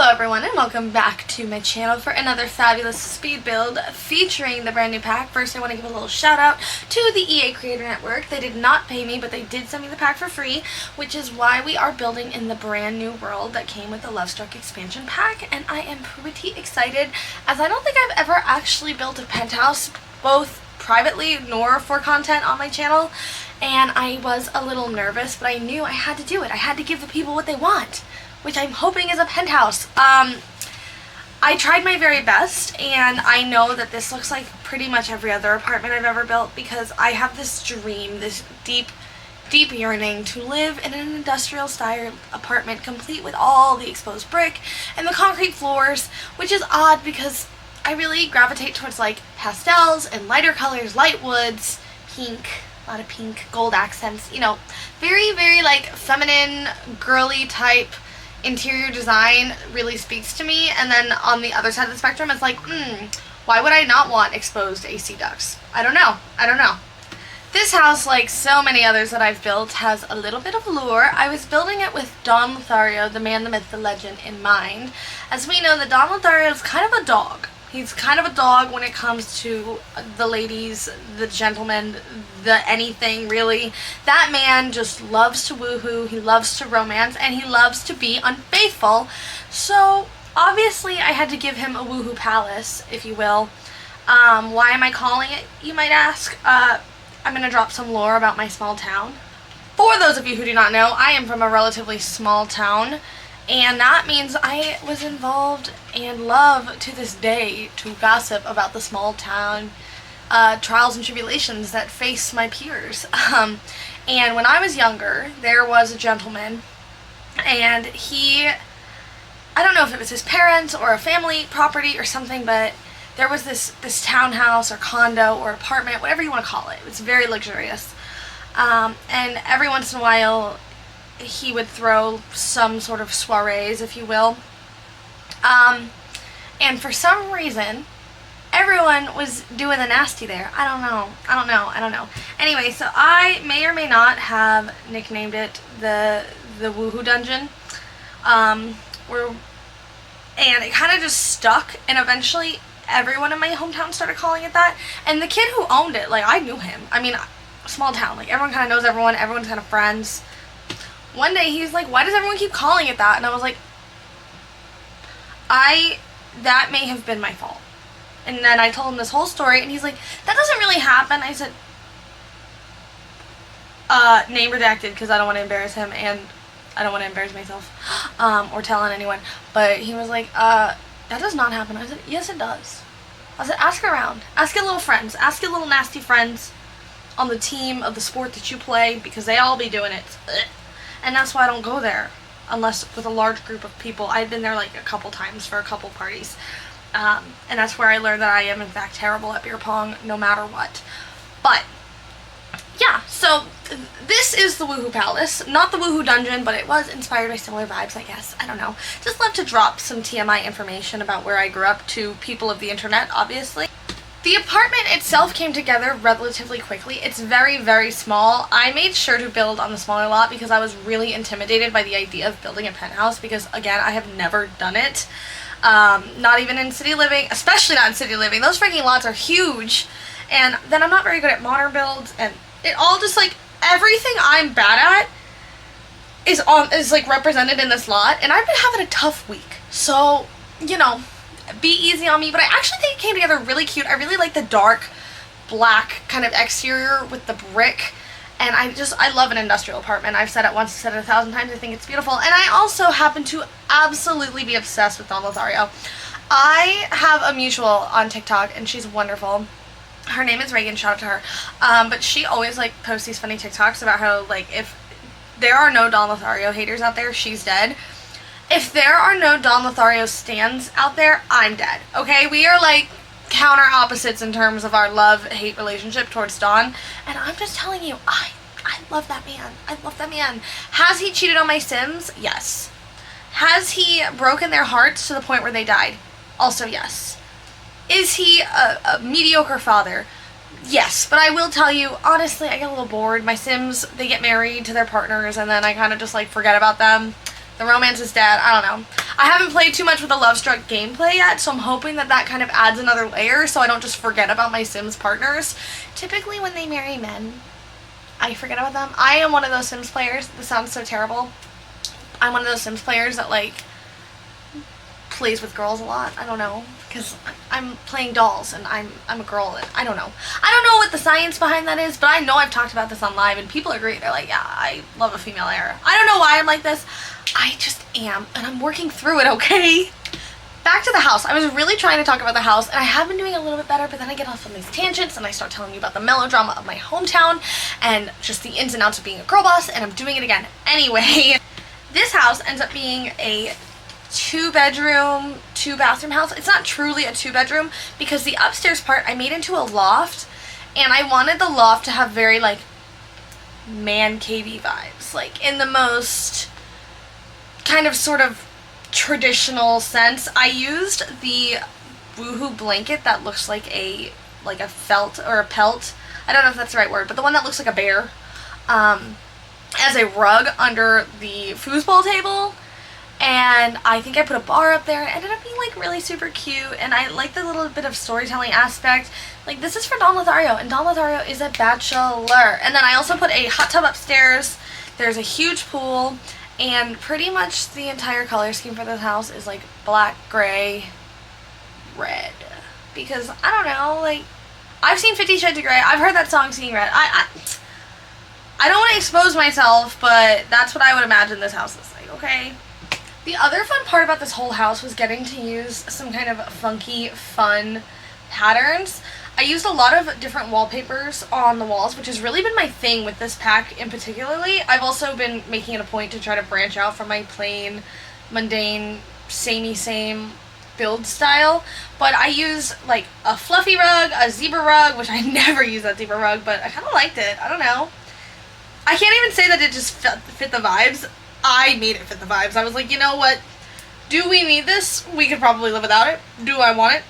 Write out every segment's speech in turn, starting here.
Hello everyone and welcome back to my channel for another fabulous speed build featuring the brand new pack. First I want to give a little shout out to the EA Creator Network. They did not pay me, but they did send me the pack for free, which is why we are building in the brand new world that came with the Lovestruck expansion pack, and I am pretty excited as I don't think I've ever actually built a penthouse, both privately nor for content on my channel, and I was a little nervous, but I knew I had to do it. I had to give the people what they want, which I'm hoping is a penthouse. I tried my very best, and I know that this looks like pretty much every other apartment I've ever built because I have this dream, this deep yearning to live in an industrial style apartment complete with all the exposed brick and the concrete floors, which is odd because I really gravitate towards like pastels and lighter colors, light woods, pink, a lot of pink, gold accents, you know, very like feminine, girly type interior design really speaks to me. And then on the other side of the spectrum, it's like, why would I not want exposed AC ducts? I don't know. This house, like so many others that I've built, has a little bit of lure. I was building it with Don Lothario, the man, the myth, the legend, in mind. As we know, that Don Lothario is kind of a dog. He's kind of a dog when it comes to the ladies, the gentlemen, the anything really. That man just loves to woohoo, he loves to romance, and he loves to be unfaithful. So obviously I had to give him a woohoo palace, if you will. Why am I calling it, you might ask? I'm going to drop some lore about my small town. For those of you who do not know, I am from a relatively small town. And that means I was involved and love to this day to gossip about the small town trials and tribulations that face my peers. And when I was younger, there was a gentleman, and I don't know if it was his parents or a family property or something, but there was this townhouse or condo or apartment, whatever you want to call it. It was very luxurious. And every once in a while, he would throw some sort of soirees, if you will. And for some reason, everyone was doing the nasty there. I don't know. Anyway, so I may or may not have nicknamed it the Woohoo Dungeon. And it kind of just stuck, and eventually everyone in my hometown started calling it that. And the kid who owned it, like, I knew him. I mean, small town, like, everyone kind of knows everyone, everyone's kind of friends. One day he's like, why does everyone keep calling it that? And I was like, that may have been my fault. And then I told him this whole story, and he's like, that doesn't really happen. I said, name redacted, because I don't want to embarrass him, and I don't want to embarrass myself, or tell on anyone. But he was like, that does not happen. I said, yes it does. I said, ask around. Ask your little friends. Ask your little nasty friends on the team of the sport that you play, because they all be doing it. And that's why I don't go there unless with a large group of people. I've been there like a couple times for a couple parties. And that's where I learned that I am in fact terrible at beer pong no matter what. But yeah, so this is the Woohoo Palace. Not the Woohoo Dungeon, but it was inspired by similar vibes, I guess. I don't know. Just love to drop some TMI information about where I grew up to people of the internet, obviously. The apartment itself came together relatively quickly. It's very small. I made sure to build on the smaller lot because I was really intimidated by the idea of building a penthouse because, again, I have never done it. Not even in city living, especially not in city living. Those freaking lots are huge. And then I'm not very good at modern builds, and it all just, like, everything I'm bad at is like represented in this lot, and I've been having a tough week. So, you know, be easy on me, but I actually think it came together really cute. I really like the dark black kind of exterior with the brick, and I love an industrial apartment. I've said it once, I've said it 1,000 times. I think it's beautiful, and I also happen to absolutely be obsessed with Don Lothario. I have a mutual on TikTok, and she's wonderful. Her name is Reagan, shout out to her. But she always like posts these funny TikToks about how, like, if there are no Don Lothario haters out there, she's dead. If there are no Don Lothario stans out there, I'm dead. Okay, we are like counter opposites in terms of our love-hate relationship towards Don, and I'm just telling you, I love that man. I love that man. Has he cheated on my Sims? Yes. Has he broken their hearts to the point where they died? Also yes. Is he a mediocre father? Yes, but I will tell you, honestly, I get a little bored. My Sims, they get married to their partners, and then I kind of just like forget about them. The romance is dead. I don't know. I haven't played too much with the Loft gameplay yet, so I'm hoping that that kind of adds another layer so I don't just forget about my Sims partners. Typically when they marry men, I forget about them. I am one of those Sims players, this sounds so terrible. I'm one of those Sims players that like plays with girls a lot. I don't know, because I'm playing dolls and I'm a girl and I don't know. I don't know what the science behind that is, but I know I've talked about this on live and people agree. They're like, yeah, I love a female heir. I don't know why I'm like this. I just am, and I'm working through it, okay? Back to the house. I was really trying to talk about the house, and I have been doing a little bit better, but then I get off on these tangents and I start telling you about the melodrama of my hometown and just the ins and outs of being a girl boss, and I'm doing it again. Anyway, this house ends up being a 2-bedroom, 2-bathroom house. It's not truly a 2-bedroom because the upstairs part I made into a loft, and I wanted the loft to have very like man cavey vibes, like in the most kind of sort of traditional sense. I used the woohoo blanket that looks like a felt or a pelt. I don't know if that's the right word, but the one that looks like a bear, as a rug under the foosball table. And I think I put a bar up there. It ended up being like really super cute, and I like the little bit of storytelling aspect. Like, this is for Don Lothario, and Don Lothario is a bachelor. And then I also put a hot tub upstairs. There's a huge pool, and pretty much the entire color scheme for this house is like black, gray, red. Because I don't know, like, I've seen 50 Shades of Grey. I've heard that song, Seeing Red. I don't want to expose myself, but that's what I would imagine this house is like, okay? The other fun part about this whole house was getting to use some kind of funky, fun patterns. I used a lot of different wallpapers on the walls, which has really been my thing with this pack in particularly. I've also been making it a point to try to branch out from my plain, mundane, samey same build style. But I use like a fluffy rug, a zebra rug, which I never use that zebra rug, but I kind of liked it. I don't know. I can't even say that it just fit the vibes. I made it fit the vibes. I was like, you know what? Do we need this? We could probably live without it. Do I want it?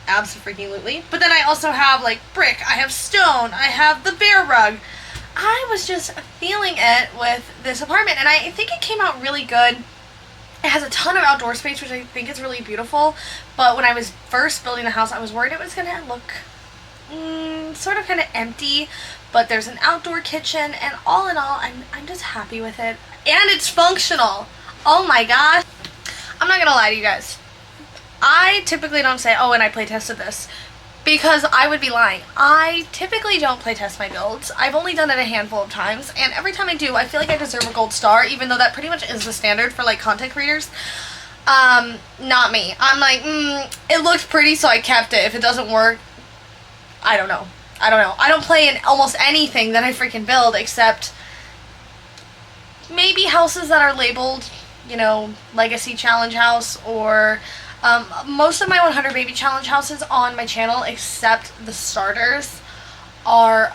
Abso-freaking-lutely. But then I also have like brick, I have stone, I have the bear rug. I was just feeling it with this apartment, and I think it came out really good. It has a ton of outdoor space, which I think is really beautiful. But when I was first building the house, I was worried it was going to look sort of kind of empty. But there's an outdoor kitchen, and all in all, I'm just happy with it. And it's functional. Oh my gosh. I'm not gonna lie to you guys. I typically don't say, oh, and I play tested this, because I would be lying. I typically don't play test my builds. I've only done it a handful of times, and every time I do, I feel like I deserve a gold star, even though that pretty much is the standard for like content creators. Not me. I'm like, it looked pretty, so I kept it. If it doesn't work, I don't know. I don't play in almost anything that I freaking build except maybe houses that are labeled, you know, Legacy Challenge House, or most of my 100 Baby Challenge houses on my channel, except the starters, are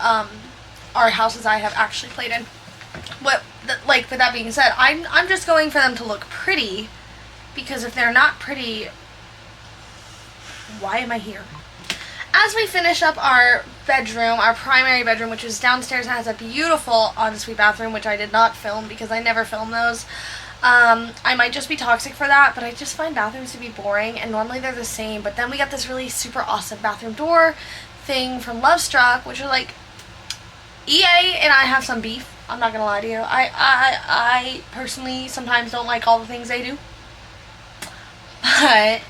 houses I have actually played in. Like, with that being said, I'm just going for them to look pretty, because if they're not pretty, why am I here? As we finish up our bedroom, our primary bedroom, which is downstairs and has a beautiful ensuite bathroom, which I did not film because I never film those. I might just be toxic for that, but I just find bathrooms to be boring, and normally they're the same. But then we got this really super awesome bathroom door thing from Loft, which are like, EA and I have some beef. I'm not gonna lie to you. I personally sometimes don't like all the things they do, but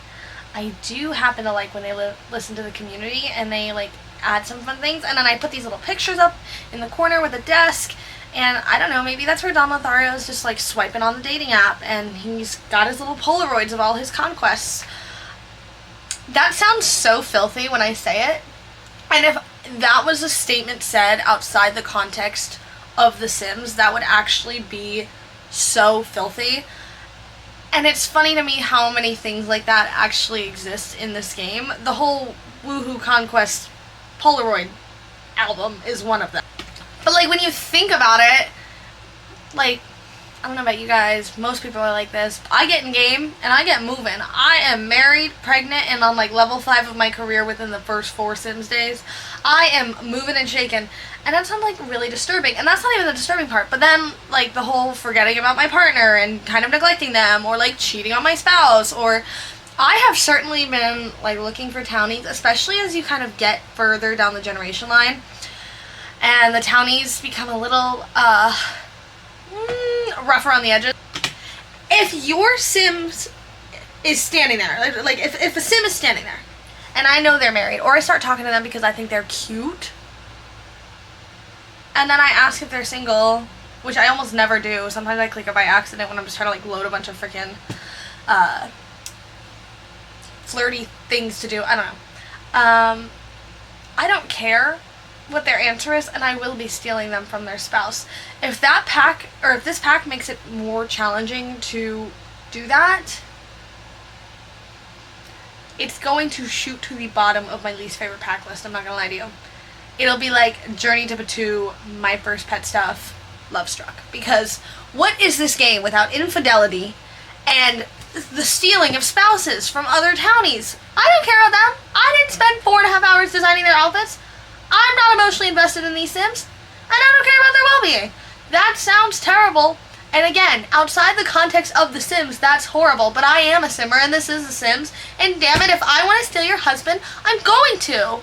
I do happen to like when they listen to the community and they like add some fun things. And then I put these little pictures up in the corner with a desk, and I don't know, maybe that's where Don Lothario is just like swiping on the dating app, and he's got his little Polaroids of all his conquests. That sounds so filthy when I say it, and if that was a statement said outside the context of The Sims, that would actually be so filthy. And it's funny to me how many things like that actually exist in this game. The whole Woohoo Conquest Polaroid album is one of them. But like, when you think about it, like, I don't know about you guys, most people are like this. I get in game and I get moving. I am married, pregnant, and on like level 5 of my career within the first 4 Sims days. I am moving and shaking, and that's not like really disturbing. And that's not even the disturbing part. But then like the whole forgetting about my partner and kind of neglecting them, or like cheating on my spouse, or I have certainly been like looking for townies, especially as you kind of get further down the generation line, and the townies become a little rough around the edges. If your Sims is standing there, like if a Sim is standing there, and I know they're married, or I start talking to them because I think they're cute, and then I ask if they're single, which I almost never do. Sometimes I click it by accident when I'm just trying to like load a bunch of freaking flirty things to do. I don't know. I don't care what their answer is, and I will be stealing them from their spouse. If that pack, or if this pack makes it more challenging to do that, it's going to shoot to the bottom of my least favorite pack list. I'm not gonna lie to you. It'll be like Journey to Patio, My First Pet Stuff, Love Struck. Because what is this game without infidelity and the stealing of spouses from other townies? I don't care about them. I didn't spend 4.5 hours designing their outfits. I'm not emotionally invested in these Sims, and I don't care about their well-being. That sounds terrible. And again, outside the context of The Sims, that's horrible. But I am a Simmer, and this is The Sims. And damn it, if I want to steal your husband, I'm going to.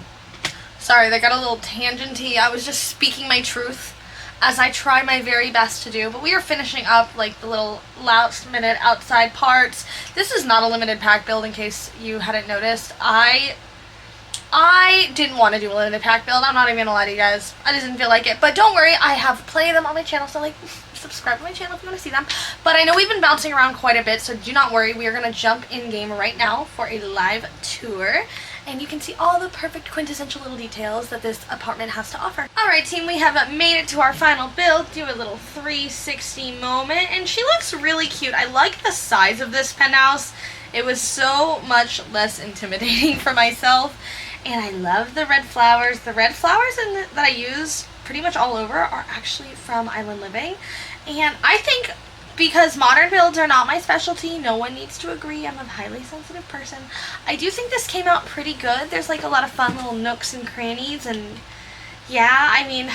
Sorry, that got a little tangenty. I was just speaking my truth, as I try my very best to do. But we are finishing up like the little last minute outside parts. This is not a limited pack build, in case you hadn't noticed. I didn't want to do a limited pack build. I'm not even gonna lie to you guys. I just didn't feel like it. But don't worry, I have plenty of them on my channel, so like subscribe to my channel if you want to see them. But I know we've been bouncing around quite a bit, so do not worry. We are gonna jump in game right now for a live tour, and you can see all the perfect quintessential little details that this apartment has to offer. Alright team, we have made it to our final build. Do a little 360 moment, and she looks really cute. I like the size of this penthouse. It was so much less intimidating for myself. And I love the red flowers. The red flowers that I use pretty much all over are actually from Island Living. And I think because modern builds are not my specialty, no one needs to agree, I'm a highly sensitive person, I do think this came out pretty good. There's like a lot of fun little nooks and crannies, and yeah, I mean,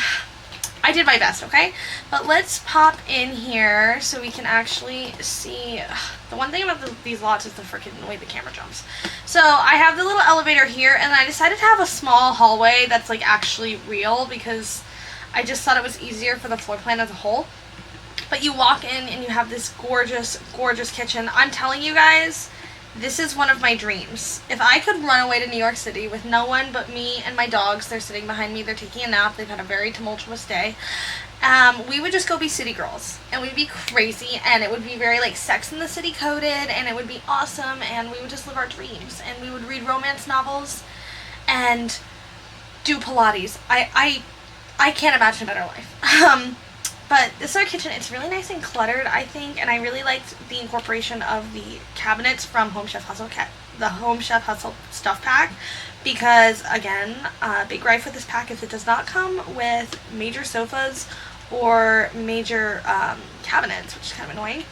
I did my best, okay? But let's pop in here so we can actually see. The one thing about these lots is the freaking way the camera jumps. So I have the little elevator here, and I decided to have a small hallway that's like actually real because I just thought it was easier for the floor plan as a whole. But you walk in and you have this gorgeous, gorgeous kitchen. I'm telling you guys, this is one of my dreams. If I could run away to New York City with no one but me and my dogs, they're sitting behind me, they're taking a nap, they've had a very tumultuous day, we would just go be city girls, and we'd be crazy, and it would be very like Sex in the City coded, and it would be awesome, and we would just live our dreams, and we would read romance novels and do Pilates. I can't imagine a better life. But this is our kitchen. It's really nice and cluttered, I think, and I really liked the incorporation of the cabinets from Home Chef Hustle, the Home Chef Hustle stuff pack, because again, big gripe with this pack is it does not come with major sofas or major cabinets, which is kind of annoying.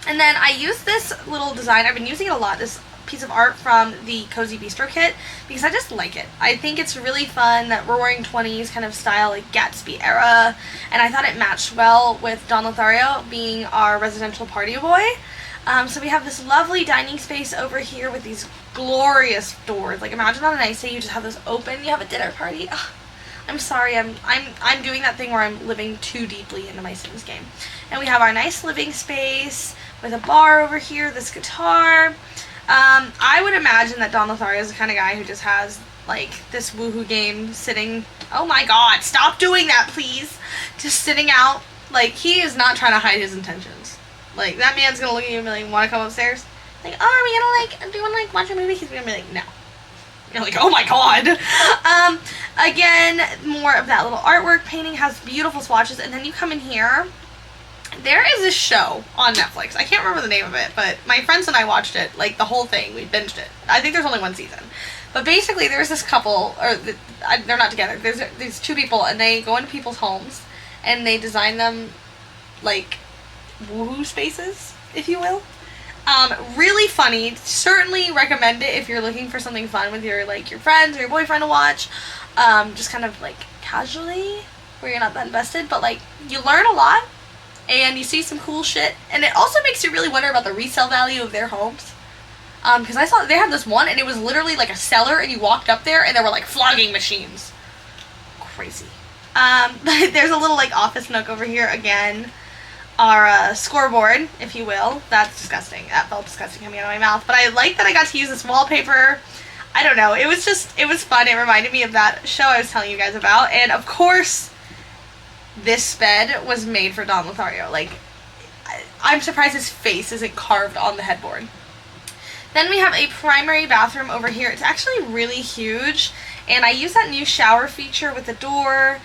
And then I used this little design. I've been using it a lot, this piece of art from the Cozy Bistro kit, because I just like it. I think it's really fun, that roaring 20s kind of style, like Gatsby era, and I thought it matched well with Don Lothario being our residential party boy. So we have this lovely dining space over here with these glorious doors. Like imagine on a nice day you just have this open, you have a dinner party. Ugh. I'm sorry, I'm doing that thing where I'm living too deeply into my Sims game. And we have our nice living space with a bar over here, this guitar. I would imagine that Don Lothario is the kind of guy who just has like this woohoo game sitting. Oh my god, stop doing that please. Just sitting out. Like, he is not trying to hide his intentions. Like, that man's gonna look at you and be like, wanna come upstairs? Like, oh, are we gonna like, do you wanna like watch a movie? He's gonna be like, no. You're like, oh my god. Again, more of that little artwork painting, has beautiful swatches, and then you come in here. There is a show on Netflix. I can't remember the name of it, but my friends and I watched it, like the whole thing. We binged it. I think there's only one season. But basically, there's this couple, or they're not together. There's these two people, and they go into people's homes, and they design them, like, woohoo spaces, if you will. Really funny. Certainly recommend it if you're looking for something fun with your friends or your boyfriend to watch. Just kind of like casually, where you're not that invested, but like you learn a lot and you see some cool shit, and it also makes you really wonder about the resale value of their homes. Because I saw they had this one and it was literally like a cellar, and you walked up there and there were like flogging machines. Crazy. But there's a little like office nook over here again. Our scoreboard, if you will. That's disgusting. That felt disgusting coming out of my mouth. But I like that I got to use this wallpaper. I don't know. It was fun. It reminded me of that show I was telling you guys about. And of course, this bed was made for Don Lothario. Like, I'm surprised his face isn't carved on the headboard. Then we have a primary bathroom over here. It's actually really huge. And I use that new shower feature with the door.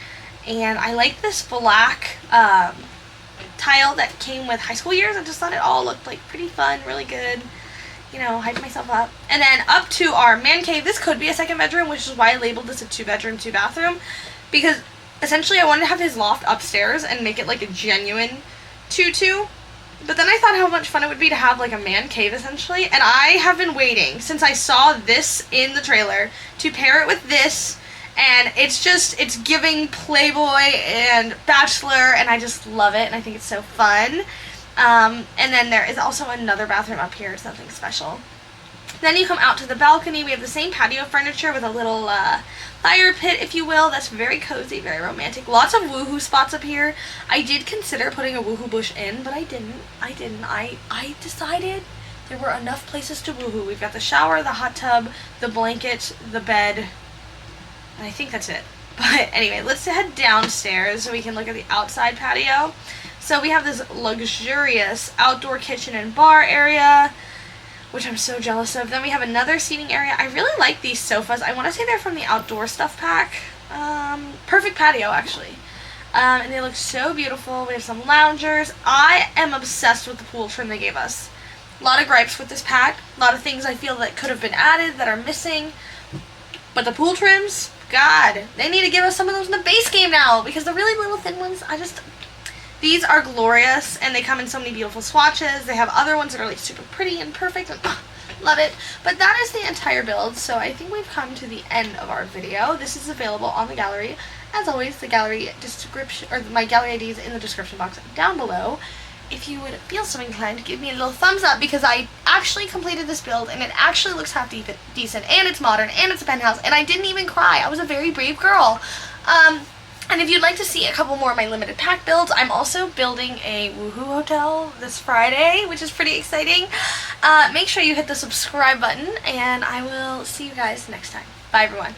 And I like this black tile that came with high school years. I just thought it all looked like pretty fun, really good. You know, hyped myself up. And then up to our man cave. This could be a second bedroom, which is why I labeled this a 2-bedroom, 2-bathroom. Because essentially I wanted to have his loft upstairs and make it like a genuine 2-2. But then I thought how much fun it would be to have like a man cave essentially. And I have been waiting since I saw this in the trailer to pair it with this. And it's giving Playboy and Bachelor, and I just love it, and I think it's so fun. And then there is also another bathroom up here. It's nothing special. Then you come out to the balcony. We have the same patio furniture with a little fire pit, if you will. That's very cozy, very romantic. Lots of woohoo spots up here. I did consider putting a woohoo bush in, but I didn't. I decided there were enough places to woohoo. We've got the shower, the hot tub, the blanket, the bed, and I think that's it. But anyway, let's head downstairs so we can look at the outside patio. So we have this luxurious outdoor kitchen and bar area, which I'm so jealous of. Then we have another seating area. I really like these sofas. I want to say they're from the Outdoor Stuff pack. Perfect patio, actually. And they look so beautiful. We have some loungers. I am obsessed with the pool trim they gave us. A lot of gripes with this pack. A lot of things I feel that could have been added that are missing. But the pool trims, God, they need to give us some of those in the base game now, because the really little thin ones, these are glorious, and they come in so many beautiful swatches. They have other ones that are like super pretty and perfect, and love it. But that is the entire build, so I think we've come to the end of our video. This is available on the gallery. As always, the gallery description, or my gallery ID is in the description box down below. If you would feel so inclined to give me a little thumbs up, because I actually completed this build and it actually looks half decent, and it's modern, and it's a penthouse, and I didn't even cry. I was a very brave girl. And if you'd like to see a couple more of my limited pack builds, I'm also building a woohoo hotel this Friday, which is pretty exciting. Make sure you hit the subscribe button, and I will see you guys next time. Bye, everyone.